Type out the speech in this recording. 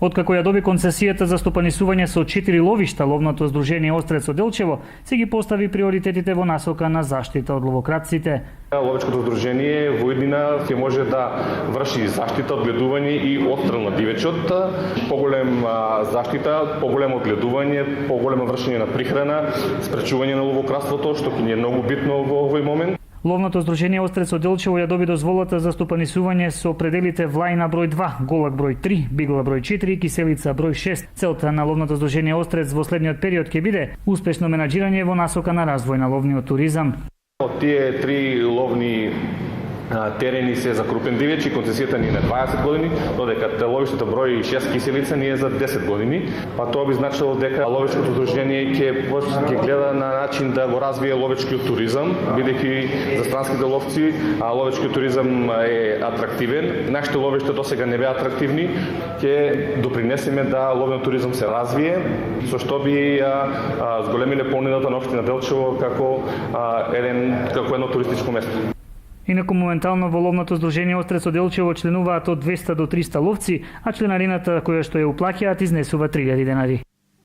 Откако ја доби концесијата за стопанисување со 4 ловишта, ловното здружение Острец од Делчево си ги постави приоритетите во насока на заштита од ловократците. Ловечкото здружение во иднина ќе може да врши заштита, одгледување и отстрел на дивечот, поголем заштита, поголемо одгледување, поголемо вршење на прихрана, спречување на ловократството, што ќе ни е многу битно во овој момент. Ловното здружение Острец од Делчево ја доби дозволата за стопанисување со пределите Влајна број 2, Голак број 3, Бигла број 4 и Киселица број 6. Целта на ловното здружение Острец во следниот период ќе биде успешно менаџирање во насока на развој на ловниот туризам. Од тие 3 ловни терени се за крупен дивеч и концесијата ни е на 20 години, додека ловиштето број 6 Киселица ни е за 10 години. Па тоа би значило дека ловечкото здружение ќе гледа на начин да го развие ловечкиот туризам, бидејќи за странските ловци ловечкиот туризам е атрактивен. Нашите ловишта досега не беа атрактивни, ќе допринесеме да ловниот туризам се развие, со што би зголемиле понудата на општина Делчево како едно туристичко место. Инаку моментално во ловното здружение Острец од Делчево членуваат од 200 до 300 ловци, а членарината која што ја уплаќаат изнесува 3000 денари.